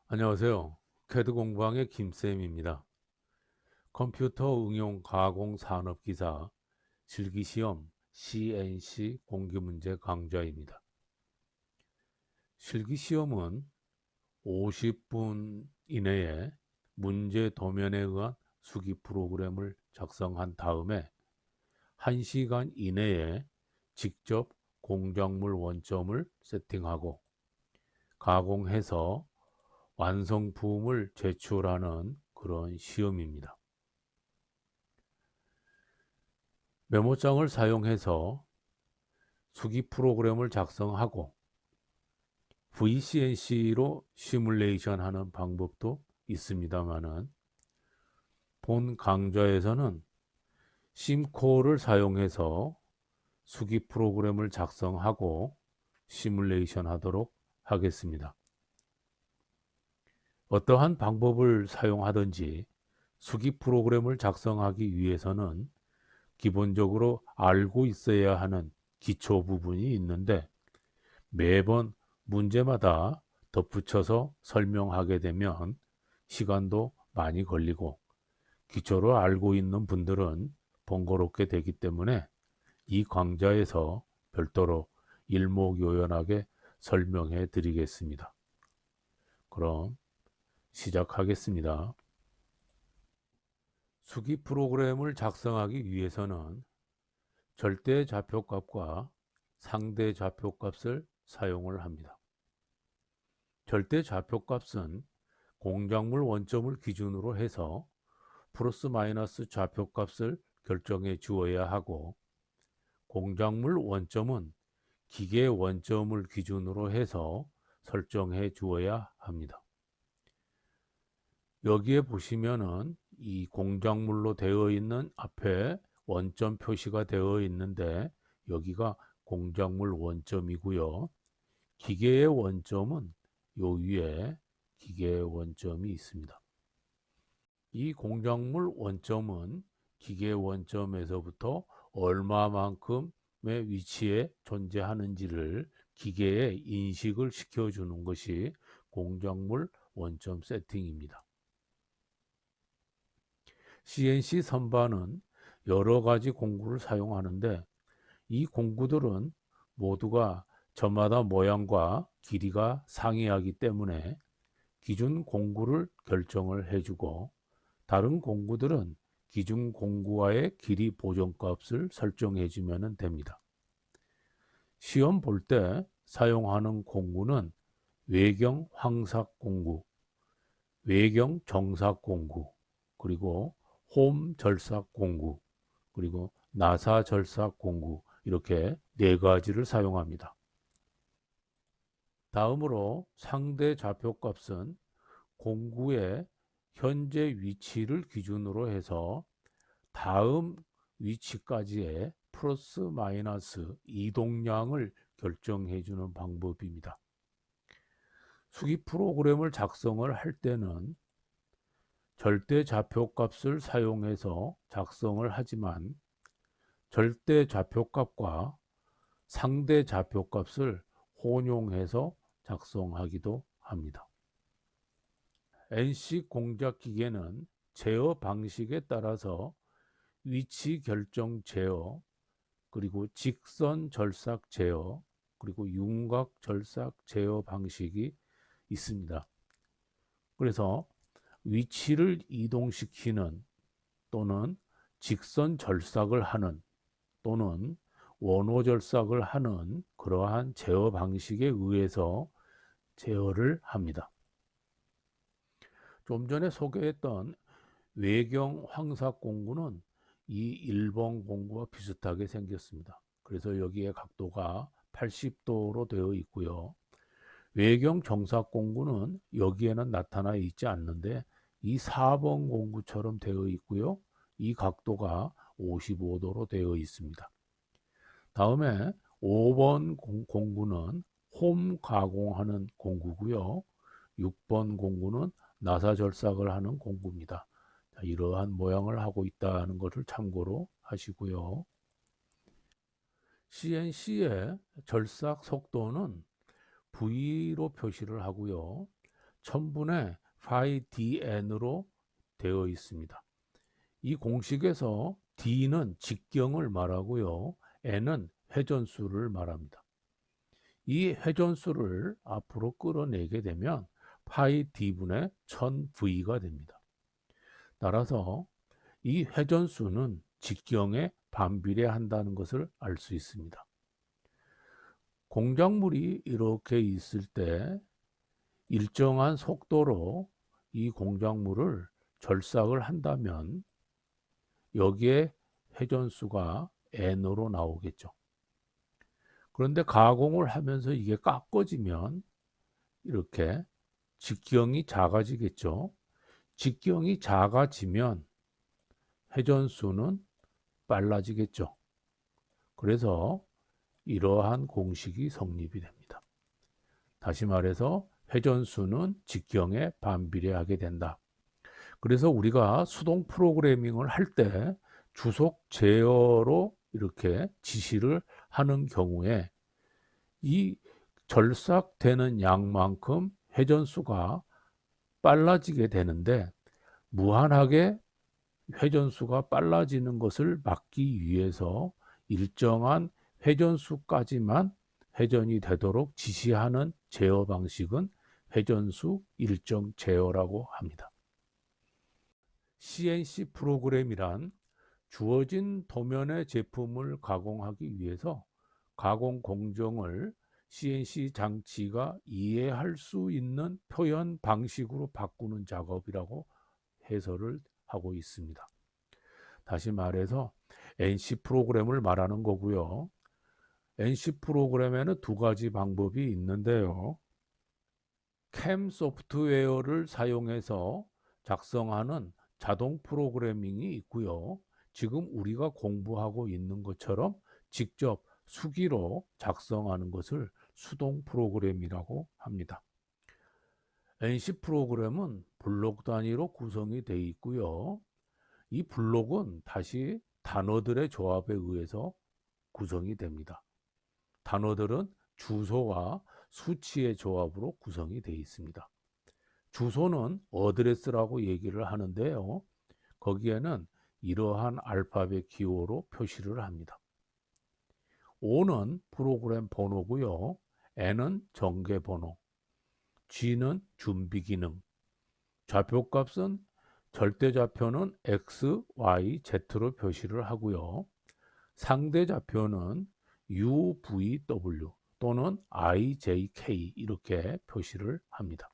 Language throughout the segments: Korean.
안녕하세요. 캐드 공방의 김쌤입니다. 컴퓨터 응용 가공 산업 기사 실기시험 CNC 공기문제 강좌입니다. 실기시험은 50분 이내에 문제 도면에 의한 수기 프로그램을 작성한 다음에 1시간 이내에 직접 공작물 원점을 세팅하고 가공해서 완성품을 제출하는 그런 시험입니다. 메모장을 사용해서 수기 프로그램을 작성하고 VCNC로 시뮬레이션 하는 방법도 있습니다만은 본 강좌에서는 심코어를 사용해서 수기 프로그램을 작성하고 시뮬레이션 하도록 하겠습니다. 어떠한 방법을 사용하든지 수기 프로그램을 작성하기 위해서는 기본적으로 알고 있어야 하는 기초 부분이 있는데 매번 문제마다 덧붙여서 설명하게 되면 시간도 많이 걸리고 기초로 알고 있는 분들은 번거롭게 되기 때문에 이 강좌에서 별도로 일목요연하게 설명해 드리겠습니다. 그럼 시작하겠습니다. 수기 프로그램을 작성하기 위해서는 절대 좌표값과 상대 좌표값을 사용을 합니다. 절대 좌표값은 공작물 원점을 기준으로 해서 플러스 마이너스 좌표값을 결정해 주어야 하고 공작물 원점은 기계 원점을 기준으로 해서 설정해 주어야 합니다. 여기에 보시면은 이 공작물로 되어 있는 앞에 원점 표시가 되어 있는데 여기가 공작물 원점이고요. 기계의 원점은 요 위에 기계의 원점이 있습니다. 이 공작물 원점은 기계 원점에서부터 얼마만큼의 위치에 존재하는지를 기계에 인식을 시켜주는 것이 공작물 원점 세팅입니다. CNC 선반은 여러 가지 공구를 사용하는데 이 공구들은 모두가 저마다 모양과 길이가 상이하기 때문에 기준 공구를 결정을 해주고 다른 공구들은 기준 공구와의 길이 보정값을 설정해 주면 됩니다. 시험 볼 때 사용하는 공구는 외경 황삭 공구, 외경 정삭 공구, 그리고 홈 절삭 공구, 그리고 나사 절삭 공구 이렇게 네 가지를 사용합니다. 다음으로 상대 좌표값은 공구의 현재 위치를 기준으로 해서 다음 위치까지의 플러스 마이너스 이동량을 결정해 주는 방법입니다. 수기 프로그램을 작성을 할 때는 절대 좌표값을 사용해서 작성을 하지만 절대 좌표값과 상대 좌표값을 혼용해서 작성하기도 합니다. NC 공작 기계는 제어 방식에 따라서 위치 결정 제어, 그리고 직선 절삭 제어, 그리고 윤곽 절삭 제어 방식이 있습니다. 그래서 위치를 이동시키는 또는 직선 절삭을 하는 또는 원호 절삭을 하는 그러한 제어 방식에 의해서 제어를 합니다. 좀 전에 소개했던 외경 황삭 공구는 이 1번 공구와 비슷하게 생겼습니다. 그래서 여기에 각도가 80도로 되어 있고요. 외경 정삭 공구는 여기에는 나타나 있지 않는데 이 4번 공구처럼 되어 있고요. 이 각도가 55도로 되어 있습니다. 다음에 5번 공구는 홈 가공하는 공구고요. 6번 공구는 나사 절삭을 하는 공구입니다. 자, 이러한 모양을 하고 있다는 것을 참고로 하시고요. CNC의 절삭 속도는 V로 표시를 하고요. 1000분의 파이 dn으로 되어 있습니다. 이 공식에서 d는 직경을 말하고요. n은 회전수를 말합니다. 이 회전수를 앞으로 끌어내게 되면 파이 d분의 1000v가 됩니다. 따라서 이 회전수는 직경에 반비례한다는 것을 알 수 있습니다. 공작물이 이렇게 있을 때 일정한 속도로 이 공작물을 절삭을 한다면 여기에 회전수가 n으로 나오겠죠. 그런데 가공을 하면서 이게 깎아지면 이렇게 직경이 작아지겠죠. 직경이 작아지면 회전수는 빨라지겠죠. 그래서 이러한 공식이 성립이 됩니다. 다시 말해서 회전수는 직경에 반비례하게 된다. 그래서 우리가 수동 프로그래밍을 할 때 주속 제어로 이렇게 지시를 하는 경우에 이 절삭되는 양만큼 회전수가 빨라지게 되는데 무한하게 회전수가 빨라지는 것을 막기 위해서 일정한 회전수까지만 회전이 되도록 지시하는 제어 방식은 회전수 일정 제어라고 합니다. CNC 프로그램이란 주어진 도면의 제품을 가공하기 위해서 가공 공정을 CNC 장치가 이해할 수 있는 표현 방식으로 바꾸는 작업이라고 해설을 하고 있습니다. 다시 말해서 NC 프로그램을 말하는 거고요. NC 프로그램에는 두 가지 방법이 있는데요. 캠 소프트웨어를 사용해서 작성하는 자동 프로그래밍이 있고요. 지금 우리가 공부하고 있는 것처럼 직접 수기로 작성하는 것을 수동 프로그램이라고 합니다. NC 프로그램은 블록 단위로 구성이 되어 있고요. 이 블록은 다시 단어들의 조합에 의해서 구성이 됩니다. 단어들은 주소와 수치의 조합으로 구성이 되어 있습니다. 주소는 어드레스라고 얘기를 하는데요. 거기에는 이러한 알파벳 기호로 표시를 합니다. O는 프로그램 번호고요. N은 전개 번호, G는 준비 기능, 좌표값은 절대 좌표는 X, Y, Z로 표시를 하고요. 상대 좌표는 U, V, W 또는 I, J, K 이렇게 표시를 합니다.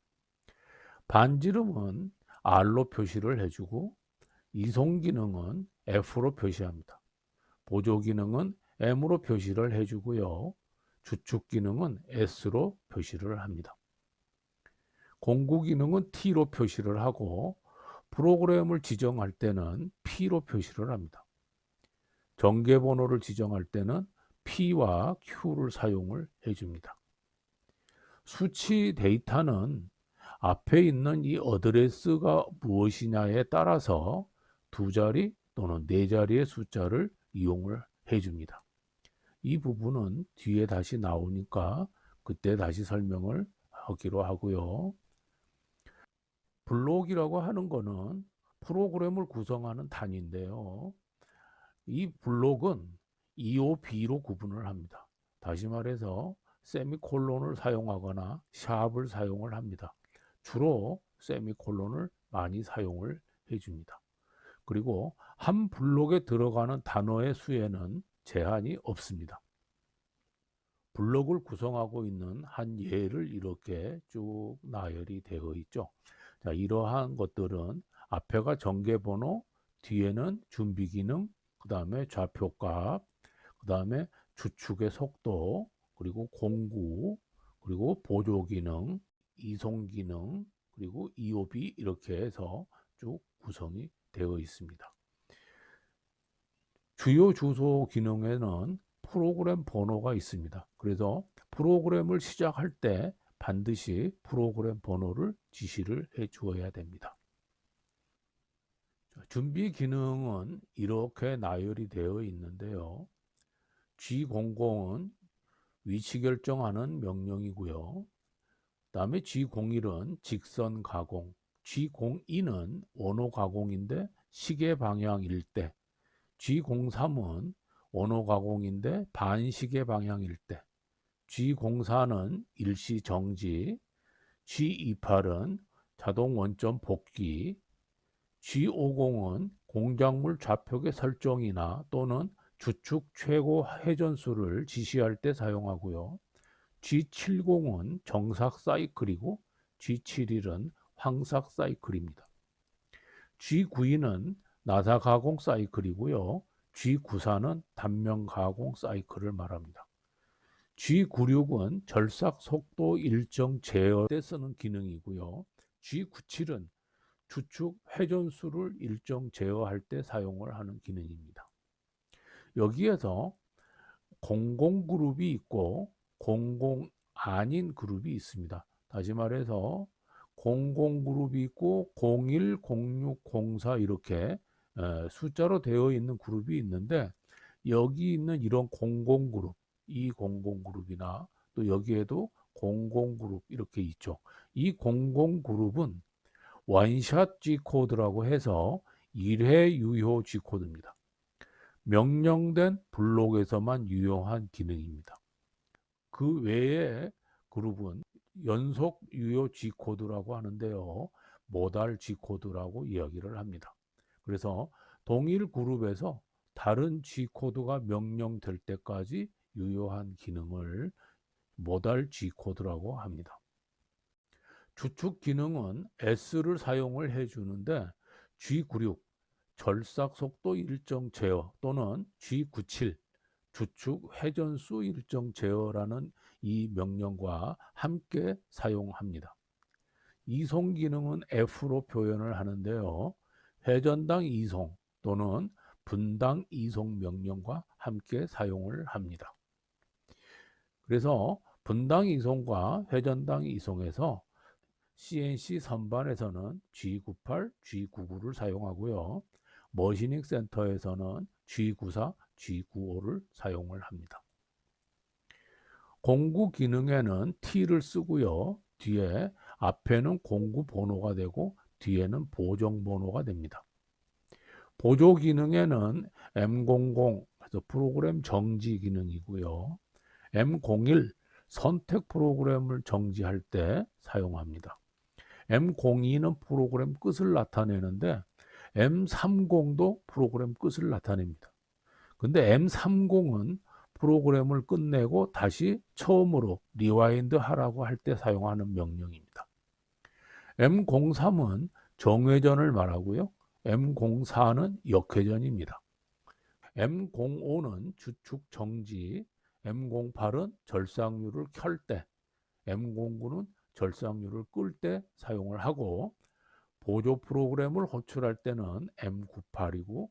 반지름은 R로 표시를 해주고 이송 기능은 F로 표시합니다. 보조 기능은 M으로 표시를 해주고요. 주축 기능은 S로 표시를 합니다. 공구 기능은 T로 표시를 하고 프로그램을 지정할 때는 P로 표시를 합니다. 전개 번호를 지정할 때는 P와 Q를 사용을 해줍니다. 수치 데이터는 앞에 있는 이 어드레스가 무엇이냐에 따라서 두 자리 또는 네 자리의 숫자를 이용을 해줍니다. 이 부분은 뒤에 다시 나오니까 그때 다시 설명을 하기로 하고요. 블록이라고 하는 거는 프로그램을 구성하는 단위인데요. 이 블록은 EOB로 구분을 합니다. 다시 말해서 세미콜론을 사용하거나 샵을 사용을 합니다. 주로 세미콜론을 많이 사용을 해줍니다. 그리고 한 블록에 들어가는 단어의 수에는 제한이 없습니다. 블록을 구성하고 있는 한 예를 이렇게 쭉 나열이 되어 있죠. 자, 이러한 것들은 앞에가 전개번호, 뒤에는 준비기능, 그 다음에 좌표값, 그 다음에 주축의 속도, 그리고 공구, 그리고 보조기능, 이송기능, 그리고 EOB 이렇게 해서 쭉 구성이 되어 있습니다. 주요 주소 기능에는 프로그램 번호가 있습니다. 그래서 프로그램을 시작할 때 반드시 프로그램 번호를 지시를 해 주어야 됩니다. 준비 기능은 이렇게 나열이 되어 있는데요. G00은 위치 결정하는 명령이고요. 다음에 G01은 직선 가공, G02는 원호 가공인데 시계 방향일 때, G03은 원호 가공인데 반시계 방향일 때, G04는 일시 정지, G28은 자동 원점 복귀, G50은 공작물 좌표계 설정이나 또는 주축 최고 회전수를 지시할 때 사용하고요. G70은 정삭 사이클이고 G71은 황삭 사이클입니다. G92는 나사 가공 사이클이고요. G94는 단면 가공 사이클을 말합니다. G96은 절삭 속도 일정 제어 때 쓰는 기능이고요. G97은 주축 회전수를 일정 제어할 때 사용을 하는 기능입니다. 여기에서 00 그룹이 있고 00 아닌 그룹이 있습니다. 다시 말해서 00 그룹이 있고 01, 06, 04 이렇게 숫자로 되어 있는 그룹이 있는데 여기 있는 이런 00 그룹, 이 00 그룹이나 또 여기에도 00 그룹 이렇게 있죠. 이 00 그룹은 원샷 G코드라고 해서 1회 유효 G코드입니다. 명령된 블록에서만 유효한 기능입니다. 그 외의 그룹은 연속 유효 G코드라고 하는데요. 모달 G코드라고 이야기를 합니다. 그래서 동일 그룹에서 다른 G코드가 명령될 때까지 유효한 기능을 모달 G코드라고 합니다. 주축 기능은 S를 사용을 해주는데 G96 절삭 속도 일정 제어 또는 G97 주축 회전수 일정 제어라는 이 명령과 함께 사용합니다. 이송 기능은 F로 표현을 하는데요. 회전당 이송 또는 분당 이송 명령과 함께 사용을 합니다. 그래서 분당 이송과 회전당 이송에서 CNC 선반에서는 G98, G99를 사용하고요. 머시닝 센터에서는 G94, G95를 사용을 합니다. 공구 기능에는 T를 쓰고요. 뒤에 앞에는 공구 번호가 되고 뒤에는 보정 번호가 됩니다. 보조 기능에는 M00 그래서 프로그램 정지 기능이고요. M01 선택 프로그램을 정지할 때 사용합니다. M02는 프로그램 끝을 나타내는데 M30도 프로그램 끝을 나타냅니다. 근데 M30은 프로그램을 끝내고 다시 처음으로 리와인드 하라고 할 때 사용하는 명령입니다. M03은 정회전을 말하고요. M04는 역회전입니다. M05는 주축 정지, M08은 절삭률을 켤 때, M09는 절삭률을 끌 때 사용을 하고 보조 프로그램을 호출할 때는 M98이고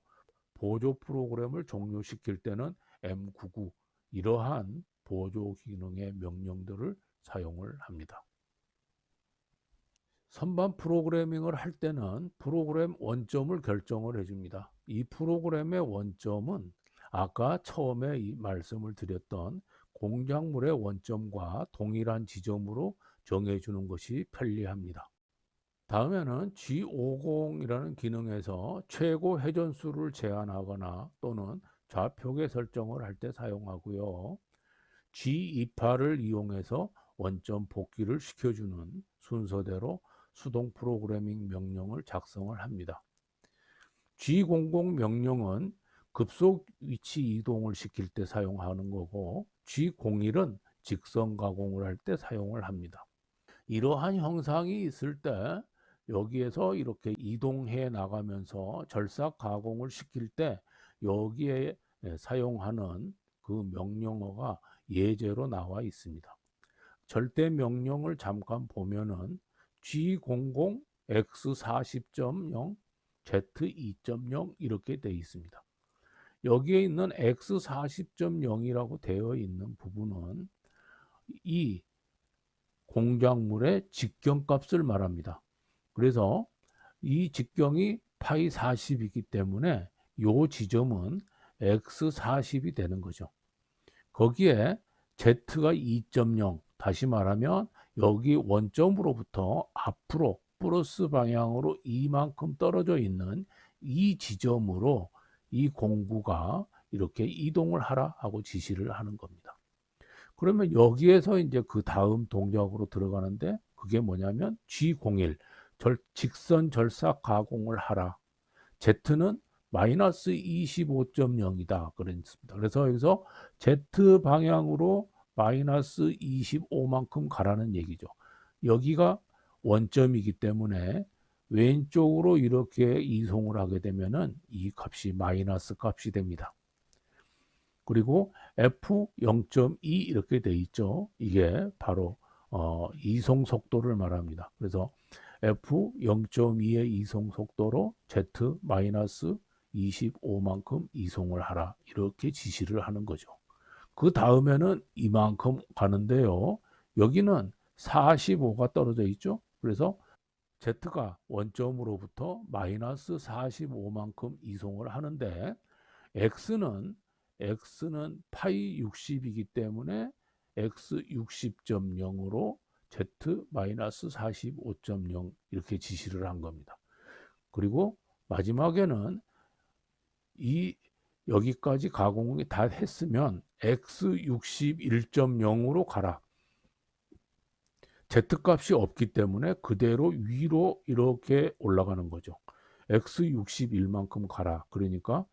보조 프로그램을 종료시킬 때는 M99 이러한 보조 기능의 명령들을 사용을 합니다. 선반 프로그래밍을 할 때는 프로그램 원점을 결정을 해줍니다. 이 프로그램의 원점은 아까 처음에 이 말씀을 드렸던 공작물의 원점과 동일한 지점으로 정해주는 것이 편리합니다. 다음에는 G50이라는 기능에서 최고 회전수를 제한하거나 또는 좌표계 설정을 할 때 사용하고요. G28을 이용해서 원점 복귀를 시켜주는 순서대로 수동 프로그래밍 명령을 작성을 합니다. G00 명령은 급속 위치 이동을 시킬 때 사용하는 거고 G01은 직선 가공을 할 때 사용을 합니다. 이러한 형상이 있을 때 여기에서 이렇게 이동해 나가면서 절삭 가공을 시킬 때 여기에 사용하는 그 명령어가 예제로 나와 있습니다. 절대 명령을 잠깐 보면은 G00 X40.0 Z2.0 이렇게 되어 있습니다. 여기에 있는 X40.0이라고 되어 있는 부분은 이 공작물의 직경값을 말합니다. 그래서 이 직경이 파이 40이기 때문에 이 지점은 X40이 되는 거죠. 거기에 Z가 2.0 다시 말하면 여기 원점으로부터 앞으로 플러스 방향으로 이만큼 떨어져 있는 이 지점으로 이 공구가 이렇게 이동을 하라 하고 지시를 하는 겁니다. 그러면 여기에서 이제 그 다음 동작으로 들어가는데 그게 뭐냐면 G01 직선 절삭 가공을 하라. Z는 마이너스 25.0이다. 그랬습니다. 그래서 여기서 Z 방향으로 마이너스 25만큼 가라는 얘기죠. 여기가 원점이기 때문에 왼쪽으로 이렇게 이송을 하게 되면은 이 값이 마이너스 값이 됩니다. 그리고 F 0.2 이렇게 돼 있죠. 이게 바로 이송 속도를 말합니다. 그래서 F 0.2의 이송 속도로 Z 마이너스 25만큼 이송을 하라. 이렇게 지시를 하는 거죠. 그 다음에는 이만큼 가는데요. 여기는 45가 떨어져 있죠. 그래서 Z가 원점으로부터 마이너스 45만큼 이송을 하는데 X는 파이 60이기 때문에 X 60.0으로 Z 마이너스 45.0 이렇게 지시를 한 겁니다. 그리고 마지막에는 이 여기까지 가공이 다 했으면 X 61.0으로 가라. Z값이 없기 때문에 그대로 위로 이렇게 올라가는 거죠. X 61만큼 가라. 그러니까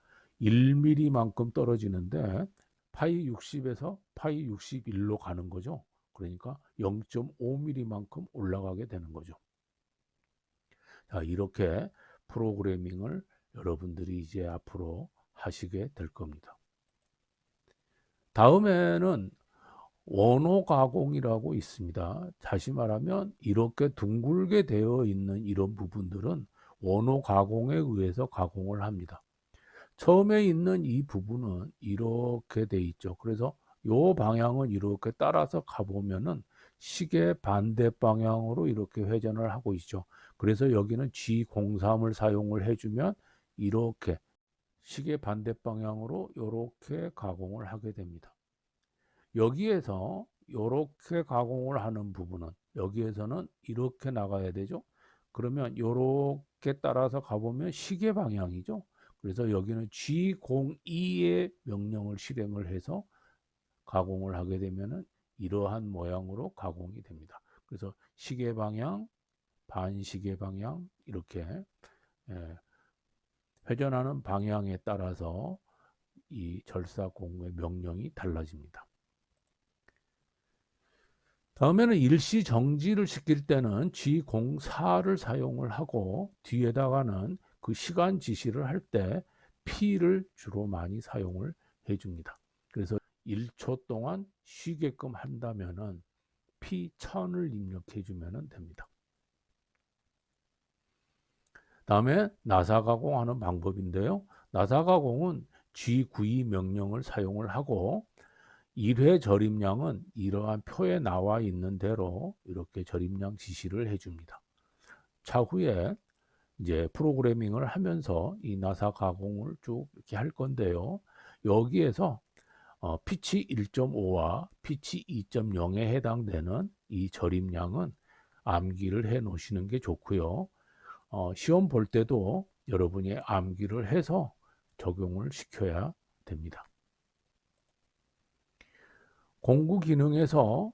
1mm만큼 떨어지는데 파이 60에서 파이 61로 가는 거죠. 그러니까 0.5mm만큼 올라가게 되는 거죠. 자, 이렇게 프로그래밍을 여러분들이 이제 앞으로 하시게 될 겁니다. 다음에는 원호 가공이라고 있습니다. 다시 말하면 이렇게 둥글게 되어 있는 이런 부분들은 원호 가공에 의해서 가공을 합니다. 처음에 있는 이 부분은 이렇게 돼 있죠. 그래서 이 방향은 이렇게 따라서 가보면은 시계 반대 방향으로 이렇게 회전을 하고 있죠. 그래서 여기는 G03을 사용을 해주면 이렇게 시계 반대 방향으로 이렇게 가공을 하게 됩니다. 여기에서 이렇게 가공을 하는 부분은 여기에서는 이렇게 나가야 되죠. 그러면 이렇게 따라서 가보면 시계 방향이죠. 그래서 여기는 G02의 명령을 실행을 해서 가공을 하게 되면은 이러한 모양으로 가공이 됩니다. 그래서 시계 방향, 반시계 방향 이렇게 회전하는 방향에 따라서 이 절삭공구의 명령이 달라집니다. 다음에는 일시 정지를 시킬 때는 G04를 사용을 하고 뒤에다가는 그 시간 지시를 할 때 P를 주로 많이 사용을 해줍니다. 그래서 1초 동안 쉬게끔 한다면은 P1000을 입력해 주면 됩니다. 다음에 나사 가공하는 방법인데요. 나사 가공은 G92 명령을 사용을 하고 1회 절임량은 이러한 표에 나와 있는 대로 이렇게 절임량 지시를 해줍니다. 차후에 이제 프로그래밍을 하면서 이 나사 가공을 쭉 이렇게 할 건데요. 여기에서 피치 1.5와 피치 2.0에 해당되는 이 절임량은 암기를 해 놓으시는 게 좋고요. 시험 볼 때도 여러분이 암기를 해서 적용을 시켜야 됩니다. 공구 기능에서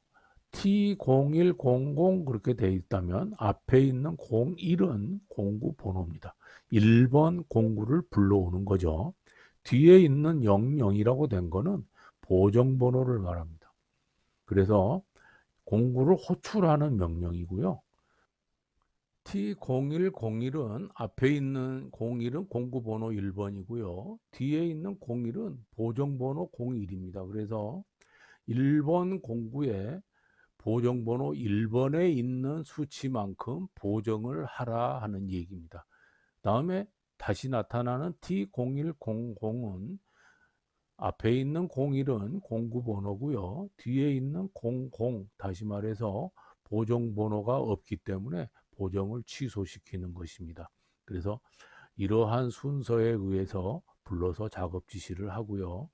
T0100 그렇게 되어 있다면 앞에 있는 01은 공구 번호입니다. 1번 공구를 불러오는 거죠. 뒤에 있는 00이라고 된 거는 보정 번호를 말합니다. 그래서 공구를 호출하는 명령이고요. T0101은 앞에 있는 01은 공구 번호 1번이고요. 뒤에 있는 01은 보정 번호 01입니다. 그래서 1번 공구에 보정번호 1번에 있는 수치만큼 보정을 하라 하는 얘기입니다. 다음에 다시 나타나는 T0100은 앞에 있는 01은 공구번호고요. 뒤에 있는 00 다시 말해서 보정번호가 없기 때문에 보정을 취소시키는 것입니다. 그래서 이러한 순서에 의해서 불러서 작업 지시를 하고요.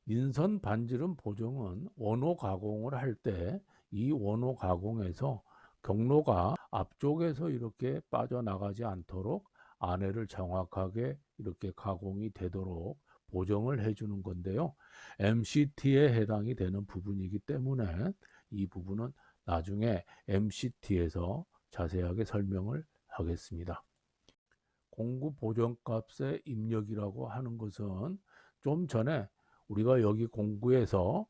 인선 반지름 보정은 원호 가공을 할 때 이 원호 가공에서 경로가 앞쪽에서 이렇게 빠져나가지 않도록 안에를 정확하게 이렇게 가공이 되도록 보정을 해주는 건데요. MCT에 해당이 되는 부분이기 때문에 이 부분은 나중에 MCT에서 자세하게 설명을 하겠습니다. 공구 보정값의 입력이라고 하는 것은 좀 전에 우리가 여기 공구에서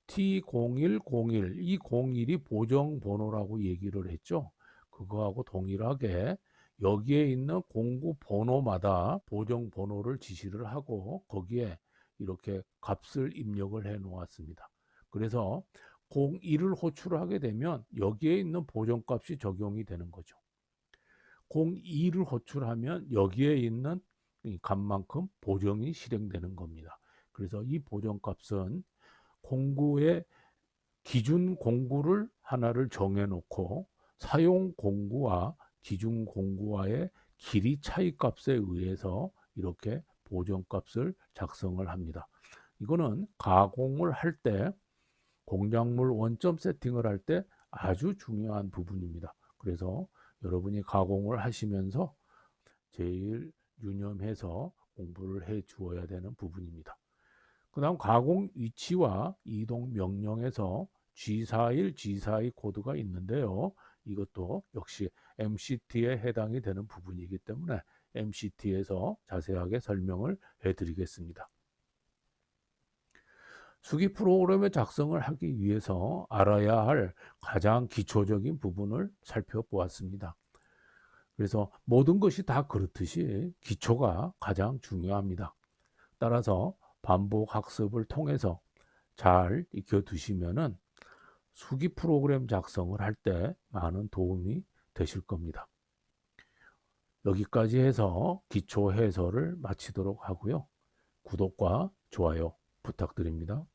T0101 이 01이 보정 번호라고 얘기를 했죠. 그거하고 동일하게 여기에 있는 공구 번호마다 보정 번호를 지시를 하고 거기에 이렇게 값을 입력을 해 놓았습니다. 그래서 01을 호출하게 되면 여기에 있는 보정값이 적용이 되는 거죠. 02를 호출하면 여기에 있는 이 값만큼 보정이 실행되는 겁니다. 그래서 이 보정값은 공구의 기준 공구를 하나를 정해 놓고 사용 공구와 기준 공구와의 길이 차이 값에 의해서 이렇게 보정값을 작성을 합니다. 이거는 가공을 할 때 공작물 원점 세팅을 할 때 아주 중요한 부분입니다. 그래서 여러분이 가공을 하시면서 제일 유념해서 공부를 해 주어야 되는 부분입니다. 그 다음 가공 위치와 이동 명령에서 G41, G42 코드가 있는데요. 이것도 역시 MCT에 해당이 되는 부분이기 때문에 MCT에서 자세하게 설명을 해드리겠습니다. 수기 프로그램의 작성을 하기 위해서 알아야 할 가장 기초적인 부분을 살펴보았습니다. 그래서 모든 것이 다 그렇듯이 기초가 가장 중요합니다. 따라서 반복 학습을 통해서 잘 익혀두시면은 수기 프로그램 작성을 할 때 많은 도움이 되실 겁니다. 여기까지 해서 기초 해설을 마치도록 하고요. 구독과 좋아요 부탁드립니다.